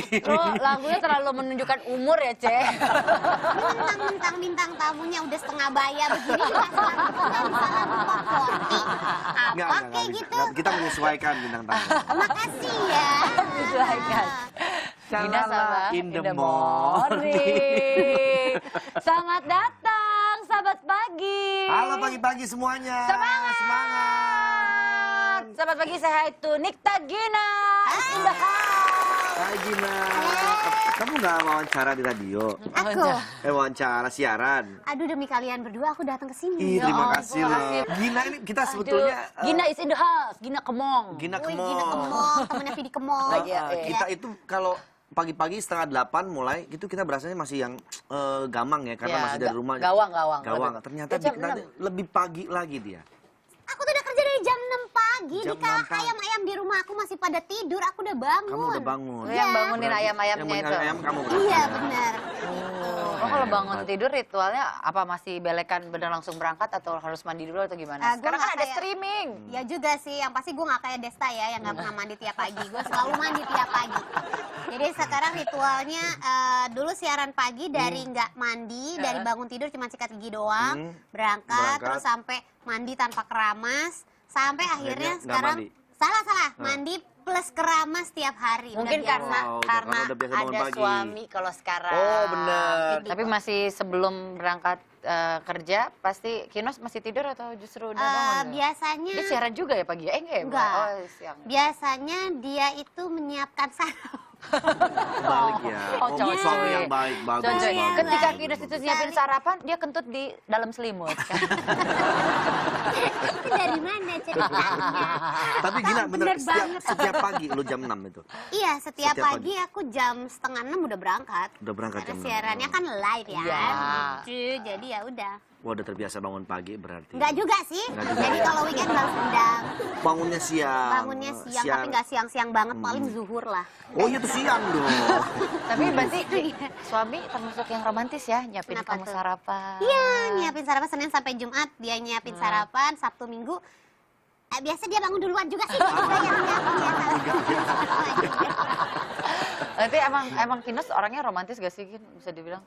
Lo lagunya terlalu menunjukkan umur ya, Cek. Mentang-mentang bintang tamunya udah setengah bayar begini dikasih lagu kita bisa lagu top 40. Nggak, Apa kayak bisa. gitu? Kita menyesuaikan bintang tamu. Makasih ya. Menyesuaikan. Gina sama in the morning. Selamat datang, sahabat pagi. Halo pagi-pagi semuanya. Semangat. Semangat. Sahabat pagi, saya hai to Nikta Gina. In the house. Hai Gina. Kamu nggak wawancara di radio? Aku. Wawancara siaran. Aduh, demi kalian berdua aku datang ke sini. Ih, terima ampun, kasih loh. makasih. Gina ini kita Aduh, sebetulnya Gina is in the house. Gina Kemong. Gina Wih, Kemong. Gina Kemong, temennya Vidi Kemong. Iya, Kita itu kalau pagi-pagi 7:30 mulai gitu kita berasanya masih yang gamang ya karena Ya, masih dari rumah. Gawang. Gawang. Ternyata Dia jam lebih pagi lagi dia. Aku tuh udah kerja dari jam 6 pagi. Jam Dikala 6 pagi. ayam-ayam di rumah aku masih pada tidur, aku udah bangun. Kamu udah bangun. Lu yang bangunin Berarti ayam-ayamnya yang itu. ayam kamu. Iya, benar. Oh, kalau bangun tidur ritualnya apa, masih belekan bener langsung berangkat atau harus mandi dulu atau gimana? Gua Sekarang kan nggak ada kayak- streaming. Ya juga sih, yang pasti gue gak kayak Desta ya, yang gak pernah mandi tiap pagi. Gue selalu mandi tiap pagi. Jadi sekarang ritualnya, dulu siaran pagi dari nggak mandi, dari bangun tidur cuma sikat gigi doang, berangkat, terus sampai mandi tanpa keramas, sampai akhirnya nggak sekarang, mandi. salah, mandi plus keramas tiap hari. Mungkin udah biasa. karena udah biasa bangun ada pagi. suami kalau sekarang. Oh, benar. Tapi masih sebelum berangkat kerja, pasti Kinos masih tidur atau justru udah bangun? Biasanya, Dia siaran juga ya pagi? Enggak ya? Enggak. Oh, siang. biasanya dia itu menyiapkan sarapan. Kebalik ya. Oh, Oh, suami cocok. yang baik, bagus. Cocok. bagus, Ketika bagus, Kinos itu bagus. nyiapin sarapan, dia kentut di dalam selimut. Itu dari mana ceritanya? Tapi Gina bener, Bener banget. setiap pagi lu jam 6 itu. Iya, setiap Setiap pagi aku jam 5:30 udah berangkat. Udah berangkat Karena jam 6. siarannya kan live ya. Iya. Gitu, jadi ya udah. Wah, udah terbiasa bangun pagi berarti. Enggak juga sih. Nggak juga Jadi ya. kalau weekend balas dendam. Bangunnya siang. Bangunnya siang, tapi nggak siang-siang banget, paling zuhur lah. Oh iya tuh siang dong. Tapi berarti suami termasuk yang romantis ya, nyiapin Kenapa kamu tuh? sarapan. Iya, nyiapin sarapan Senin sampai Jumat, dia nyiapin sarapan, Sabtu Minggu. Biasa dia bangun duluan juga sih. Saya yang nyiapin biasa. Berarti emang Kinos orangnya romantis gak sih, Gin? Bisa dibilang?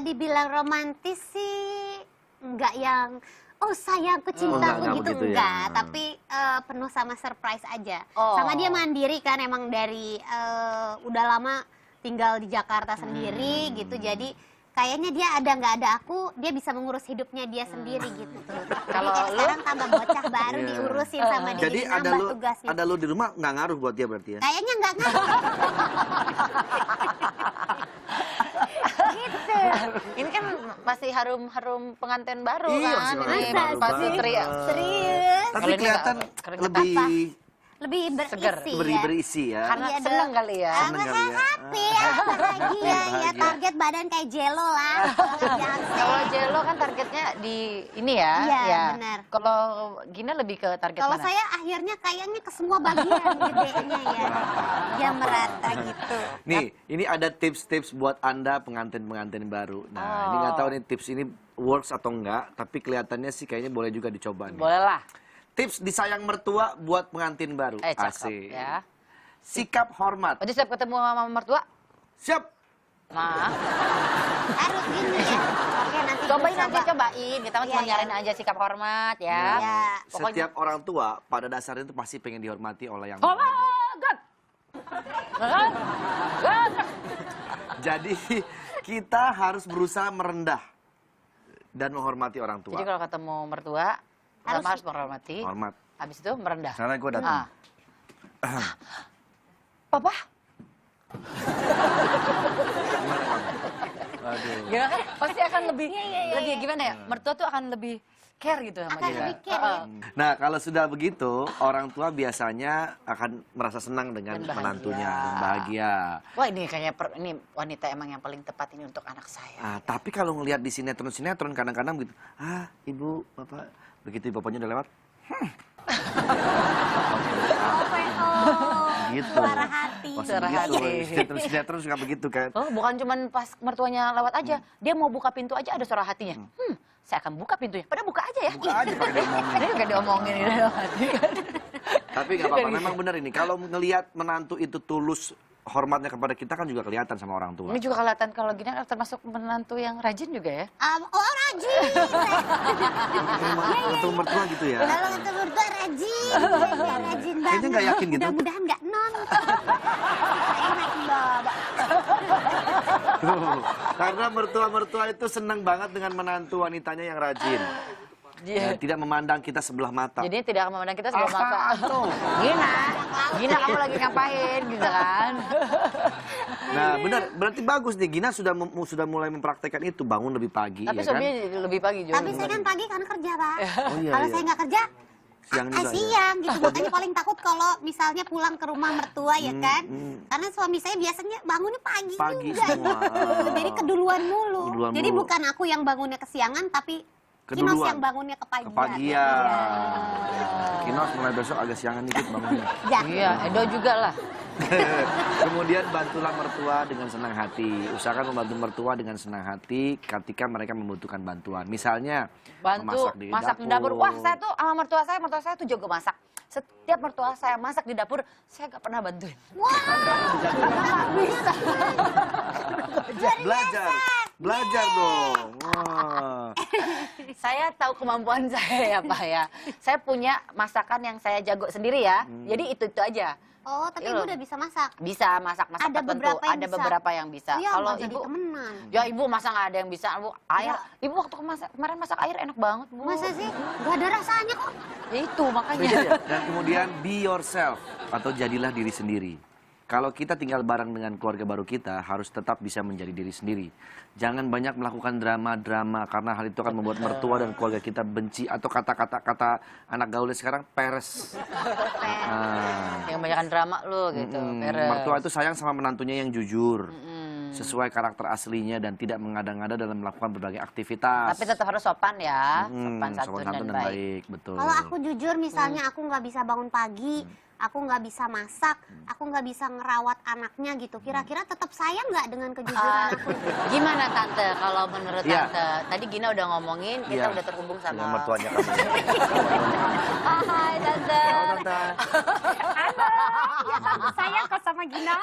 Dibilang romantis sih enggak yang sayangku cintaku enggak gitu begitu ya. enggak, tapi penuh sama surprise aja. Oh. Sama dia mandiri kan, emang dari udah lama tinggal di Jakarta sendiri gitu, jadi kayaknya dia ada nggak ada aku, dia bisa mengurus hidupnya dia sendiri gitu. Kalau Jadi lu? sekarang tambah bocah baru Iya. diurusin sama dia, Jadi ada nambah lu tugasnya. ada lu di rumah nggak ngaruh buat dia berarti ya? Kayaknya nggak ngaruh. Gitu. Ini kan masih harum-harum pengantin baru Iya, kan? masih Ini pengantin baru pasti banget. teriak. Serius. Tapi Kalau ini kelihatan nggak keringetan. lebih Lebih Seger. berisi ya. berisi ya. Karena Iya, seneng dong. kali ya. Seneng kali ya. Happy ya, bahagia ya. Bahagia. Target badan kayak Jello lah. Jangan Kalau Jello kan targetnya di ini ya. Iya, benar. Kalau Gina lebih ke target Kalau mana? saya akhirnya kayaknya ke semua bagian gedenya ya. Dia merata gitu. Nih, ini ada tips-tips buat Anda pengantin-pengantin baru. Nah, ini Oh. nggak tahu nih tips ini works atau enggak, tapi kelihatannya sih kayaknya boleh juga dicoba nih. Boleh lah. Tips disayang mertua buat pengantin baru. Cakep Asik. ya. Sikap hormat. Berarti setiap ketemu sama mertua, Siap. nah, Harus gini ya. Oke, nanti cobain gue nanti cobain. Kita mah Iya, cuma iya. nyaranin aja sikap hormat ya. Iya. Pokoknya- Setiap orang tua pada dasarnya itu pasti pengen dihormati oleh yang Hormat! Jadi kita harus berusaha merendah dan menghormati orang tua. Jadi kalau ketemu mertua, harus menghormati. Hormat. Habis itu merendah. Karena gue datang. Papa? Aduh. Ya kan pasti akan lebih gimana ya? Mertua tuh akan lebih care gitu sama Akan dia. lebih care ya. Nah, kalau sudah begitu, orang tua biasanya akan merasa senang dengan Dan bahagia. menantunya dan bahagia. Wah ini kayaknya ini wanita emang yang paling tepat ini untuk anak saya. Nah, tapi kalau ngelihat di sinetron-sinetron kadang-kadang begitu, ibu, bapak, begitu bapaknya udah lewat, gitu. Suara hati. Masih Suara gitu. hati. Sinetron suka begitu kan. Oh, bukan cuman pas mertuanya lewat aja, dia mau buka pintu aja ada suara hatinya. Saya akan buka pintunya. Padahal buka aja ya. Buka aja pakai diomongin. Dia nggak diomongin gitu dalam hati kan. Tapi nggak apa-apa, memang benar ini. Kalau ngelihat menantu itu tulus hormatnya kepada kita kan juga kelihatan sama orang tua. Ini juga kelihatan kalau Gina termasuk menantu yang rajin juga ya. Oh rajin. Untuk mertua gitu ya. Kalau untuk mertua rajin, ya, rajin banget. Kayaknya nggak yakin gitu. Mudah-mudahan nggak non. Enak banget. Karena mertua-mertua itu senang banget dengan menantu wanitanya yang rajin. Dia Tidak memandang kita sebelah mata. Jadi tidak akan memandang kita sebelah mata. Apaan tuh? Gina kamu lagi ngapain gitu kan? Nah, benar. Berarti bagus nih. Gina sudah sudah mulai mempraktekkan itu, bangun lebih pagi. Tapi ya suaminya kan? lebih pagi juga. Tapi saya kan pagi kan kerja, Pak. Oh iya, Kalau iya. saya nggak kerja, Siang juga ya? siang gitu. Makanya paling takut kalau misalnya pulang ke rumah mertua ya kan. Karena suami saya biasanya bangunnya pagi Pagi juga. semua. Jadi keduluan mulu. Keduluan Jadi mulu. bukan aku yang bangunnya kesiangan, tapi Kinos Keduluan. yang bangunnya kepagian. Kepagian. Kinos mulai besok agak siangan dikit bangunnya. Ya. Iya, Edo juga lah. Kemudian bantulah mertua dengan senang hati. Usahakan membantu mertua dengan senang hati ketika mereka membutuhkan bantuan. Misalnya Bantu masak di dapur. Wah, saya tuh sama mertua saya tuh jago masak. Setiap mertua saya masak di dapur, saya gak pernah bantuin. Wah, nggak bisa. Belajar dong. Wah. Saya tahu kemampuan saya ya Pak ya. Saya punya masakan yang saya jago sendiri ya. Jadi itu aja. Oh, tapi Iya. ibu udah bisa masak. Bisa masak-masak Ada tertentu. beberapa yang Ada bisa. beberapa yang bisa. Ya, Kalau nggak jadi ibu, temenan. ya ibu masa nggak ada yang bisa. Bu, air. Ya. Ibu waktu kemarin masak air enak banget bu. Masa sih? Gak ada rasanya kok. Ya itu makanya. Dan kemudian be yourself atau jadilah diri sendiri. Kalau kita tinggal bareng dengan keluarga baru kita, harus tetap bisa menjadi diri sendiri. Jangan banyak melakukan drama-drama, karena hal itu akan membuat mertua dan keluarga kita benci. Atau kata anak gaulnya sekarang, peres. Yang banyakan drama lu gitu. Peres. Mertua itu sayang sama menantunya yang jujur. Sesuai karakter aslinya dan tidak mengada-ngada dalam melakukan berbagai aktivitas. Tapi tetap harus sopan ya. Sopan santun dan baik. Betul. Kalau aku jujur misalnya aku nggak bisa bangun pagi, aku nggak bisa masak, aku nggak bisa ngerawat anaknya gitu. Kira-kira tetap sayang nggak dengan kejujuran aku? Gimana Tante kalau menurut Iya. Tante? Tadi Gina udah ngomongin, kita Iya. udah terhubung Dengan sama mertuanya kamu. Hai Tante. Halo, Tante. Sayang kok sama Gina.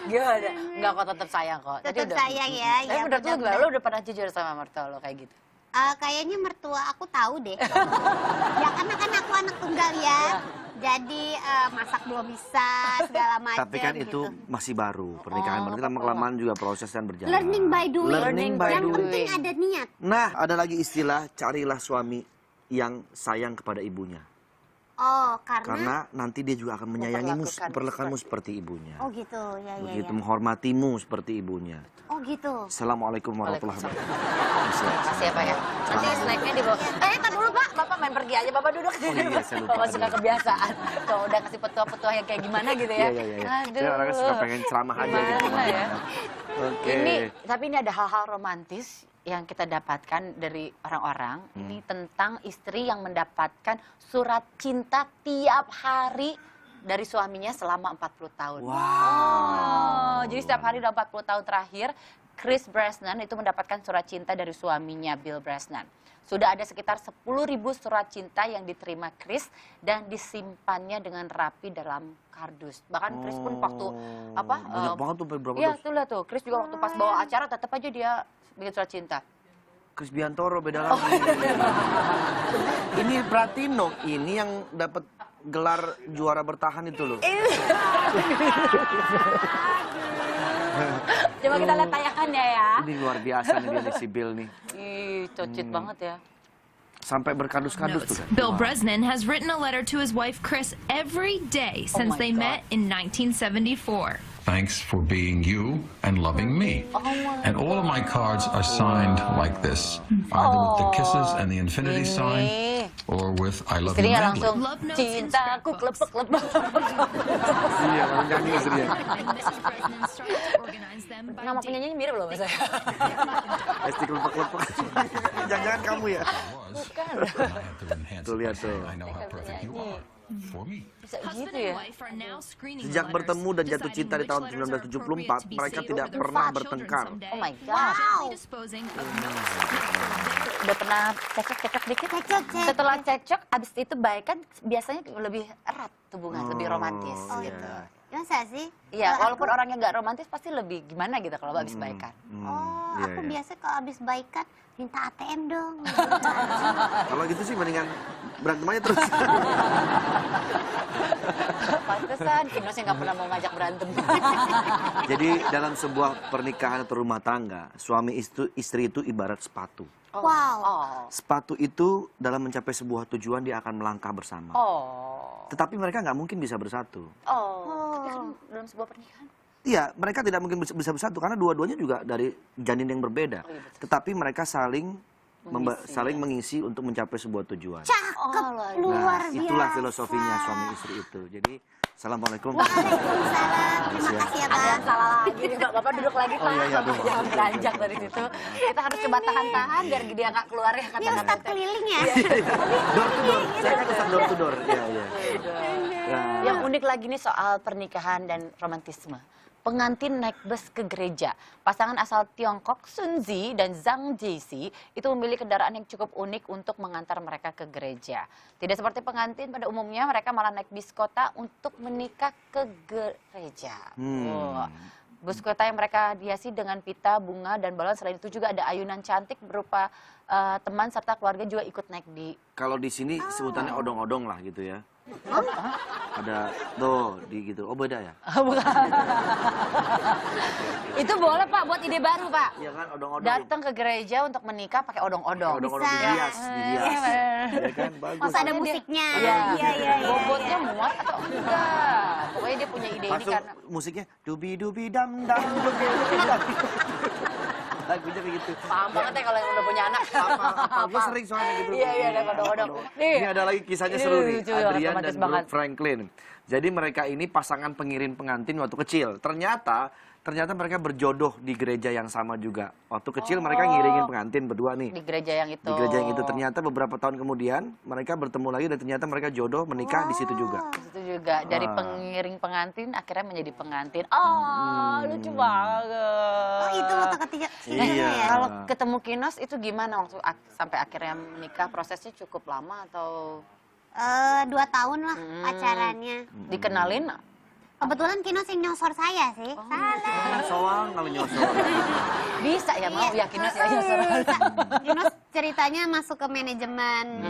Gimana? Enggak kok tetap sayang kok. Tadi Tetap udah- sayang ya. Tapi Ya, menurut lu mudah-mudahan. gimana? Lu udah pernah jujur sama mertua lo kayak gitu? Kayaknya mertua aku tahu deh. Ya karena kan aku anak tunggal ya. Jadi masak belum bisa segala macam. Tapi kan itu gitu. masih baru. Pernikahan baru kita kelamaan juga proses dan berjalan. Learning by doing. Learning by Yang doing. penting ada niat. Nah, ada lagi istilah carilah suami yang sayang kepada ibunya. Oh, Karena nanti dia juga akan menyayangimu, Memperlakukan memperlakukanmu seperti ibunya. Oh gitu, ya ya Begitu ya. menghormatimu seperti ibunya. Oh gitu. Assalamualaikum warahmatullahi wabarakatuh. Makasih ya Pak ya. Nanti snacknya di bawah. Tar dulu Pak. Bapak main pergi aja. Bapak duduk. Oh iya, saya lupa. Bapak suka kebiasaan. Tuh udah kasih petua-petua yang kayak gimana gitu ya. Iya. Aduh. Saya orangnya suka pengen ceramah aja gitu. Gimana ya? Oke. Tapi ini ada hal-hal romantis yang kita dapatkan dari orang-orang. Ini tentang istri yang mendapatkan surat cinta tiap hari dari suaminya selama 40 tahun. Wow. Oh, jadi setiap hari dalam 40 tahun terakhir, Chris Brosnan itu mendapatkan surat cinta dari suaminya Bill Brosnan. Sudah ada sekitar 10.000 surat cinta yang diterima Chris dan disimpannya dengan rapi dalam kardus. Bahkan Chris pun waktu Banyak banget tuh, berapa Iya, dus? tuh lah tuh. Chris juga waktu pas bawa acara tetap aja dia bikin surat cinta. Chris Biantoro beda lagi. Ini Pratino, ini yang dapat gelar juara bertahan itu loh. Coba kita lihat tayangannya ya. Ini luar biasa nih dia nih, si Bill nih. Ih, cocit banget ya. Sampai berkardus-kardus tuh kan. Bill Brosnan has written a letter to his wife Chris every day since my they God. met in 1974. Thanks for being you and loving me. And all of my cards are signed like this, either with the kisses and the infinity sign, or with I love you Istrinya madly. langsung Love notes and cintaku scrapbooks. klepek-klepek. Iya, kalau nyanyi istrinya. And Mrs. Brosnan started to organize them by Nama date. penyanyinya mirip loh mas saya. Esti kelepek-kelepek. Jangan-jangan kamu ya. Bukan. And I have to enhance Tuh, it by lihat saying tuh. I know how perfect you are for me. Bisa Husband gitu and ya. wife are now screening Sejak letters, bertemu dan jatuh deciding cinta di which tahun letters are 1974, appropriate to be mereka saved tidak for their pernah 5 children bertengkar. someday. Oh my God. Gently disposing of notes meant for Vic udah pernah cekcok dikit? Cekcok. Setelah cekcok, abis itu baikan biasanya lebih erat hubungan, lebih romantis Oh gitu. gitu. Masa sih? Iya, Kalau walaupun aku- orangnya nggak romantis pasti lebih gimana gitu kalau abis baikan. Oh, Iya, aku iya. biasa kalau habis baikan minta ATM dong. Kalau gitu sih mendingan berantem aja terus. Pantesan Kinosnya nggak pernah mau ngajak berantem. Jadi dalam sebuah pernikahan atau rumah tangga, suami istri itu ibarat sepatu. Wow. Oh. Sepatu itu dalam mencapai sebuah tujuan dia akan melangkah bersama. Oh. Tetapi mereka nggak mungkin bisa bersatu. Oh. Tapi kan dalam sebuah pernikahan. Iya, mereka tidak mungkin bisa bersatu karena dua-duanya juga dari janin yang berbeda. Oh, iya, betul. Tetapi mereka saling Mengisi, saling mengisi untuk mencapai sebuah tujuan. Cakep, Oh, luar Nah, biasa. itulah filosofinya suami istri itu. Jadi, assalamualaikum. Waalaikumsalam. Terima kasih ya, Ada yang Pak. salah lagi nih, Pak. Bapak duduk lagi, Pak. Oh, iya, iya, Bapak aduh. jangan beranjak dari situ. Kita harus coba tahan-tahan biar dia nggak keluar ya Ini kata-kata. Ustadz keliling ya? Door to door. Saya kan ustaz door to door. Iya, iya. Nah, Yang unik lagi nih soal pernikahan dan romantisme. Pengantin naik bus ke gereja. Pasangan asal Tiongkok Sun Zi dan Zhang Jixi itu memilih kendaraan yang cukup unik untuk mengantar mereka ke gereja. Tidak seperti pengantin pada umumnya, mereka malah naik bis kota untuk menikah ke gereja. Wah. Bus kota yang mereka hiasi dengan pita, bunga, dan balon. Selain itu juga ada ayunan cantik berupa teman serta keluarga juga ikut naik di... kalau di sini sebutannya odong-odong lah gitu ya. Ada tuh di gitu. Oh beda ya? Itu boleh Pak, buat ide baru Pak. Iya kan odong-odong. Datang ke gereja untuk menikah pakai odong-odong. Odong-odong dihias, dihias. Ya kan bagus. Masa ada musiknya. Iya, Iya, iya. bobotnya muat atau enggak? Pokoknya dia punya ide ini Langsung karena musiknya dubi dubi dam dam dubi dubi dam. Lagunya kayak gitu. paham banget ya kalau yang udah punya anak. Apa? Gue sering soalnya gitu. Iya, iya, ada odong-odong. Nih. Ini ada lagi kisahnya Ini seru nih. lucu banget, Adrian romantis dan banget. Brooke Franklin. Jadi mereka ini pasangan pengiring pengantin waktu kecil. Ternyata mereka berjodoh di gereja yang sama juga. Waktu kecil mereka ngiringin pengantin berdua nih. Di gereja yang itu. Di gereja yang itu ternyata beberapa tahun kemudian mereka bertemu lagi dan ternyata mereka jodoh menikah di situ juga. Di situ juga dari Ah. pengiring pengantin akhirnya menjadi pengantin. Oh, lucu banget. Oh, itu waktu ketiga. Iya. ya? Kalau ketemu Kinos itu gimana waktu sampai akhirnya menikah? Prosesnya cukup lama atau 2 tahun lah pacarannya. dikenalin? Kebetulan Kinos yang nyosor saya sih. Salah. Soang kalau nyosor. Bisa ya mau Iya. ya Kinos ya nyosor. Kinos ceritanya masuk ke manajemen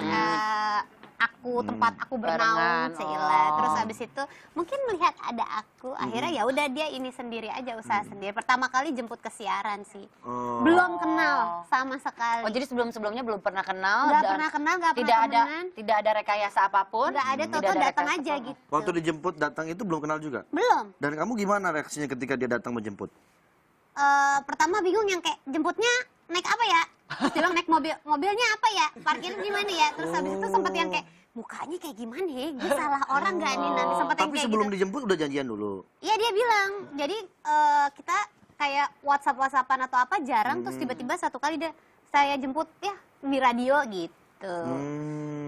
tempat aku Barengan, bernaung Sheila. oh. Terus habis itu mungkin melihat ada aku, akhirnya ya udah dia ini sendiri aja usaha sendiri. Pertama kali jemput ke siaran sih. Oh. Belum kenal sama sekali. Oh jadi sebelumnya belum pernah kenal? Nggak dan pernah kenal, nggak tidak pernah ada temenan. tidak ada rekayasa apapun. Nggak ada, Tidak Toto ada datang rekayasa aja apapun. gitu. Waktu dijemput datang itu belum kenal juga. Belum. Dan kamu gimana reaksinya ketika dia datang menjemput? Pertama bingung yang kayak jemputnya naik apa ya? Terus dia bilang naik mobil. Mobilnya apa ya? Parkir gimana ya? Terus habis itu sempat yang kayak mukanya kayak gimana ya? Gue salah orang nggak nih nanti sempat yang Tapi kayak sebelum gitu. dijemput udah janjian dulu. Iya dia bilang. Jadi kita kayak WhatsApp-WhatsAppan atau apa jarang. Terus tiba-tiba satu kali saya jemput ya di radio gitu.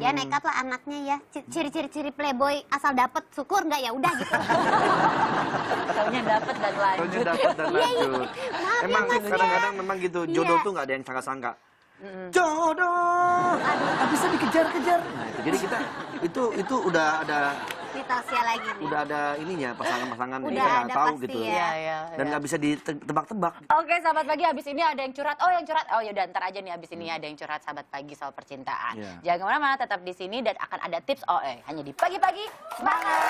Ya nekat lah anaknya ya. Ciri-ciri playboy asal dapet syukur nggak ya udah gitu. Taunya dapat dan lanjut. Taunya dapat dan lanjut. Maaf ya, Emang Mas, kadang-kadang memang gitu. Jodoh Iya. tuh nggak ada yang sangka-sangka. Jodoh, nggak bisa dikejar-kejar. Nah itu jadi kita itu udah ada Di Tasya lagi nih. udah ada ininya pasangan-pasangan Udah kita ada tahu pasti gitu. ya. Iya, iya, Dan iya. nggak bisa ditebak-tebak. Oke sahabat pagi, habis ini ada yang curhat. Oh yang curhat, oh yaudah ntar aja nih habis ini ada yang curhat sahabat pagi soal percintaan. Iya. Jangan kemana-mana, tetap di sini dan akan ada tips OE hanya di pagi-pagi semangat.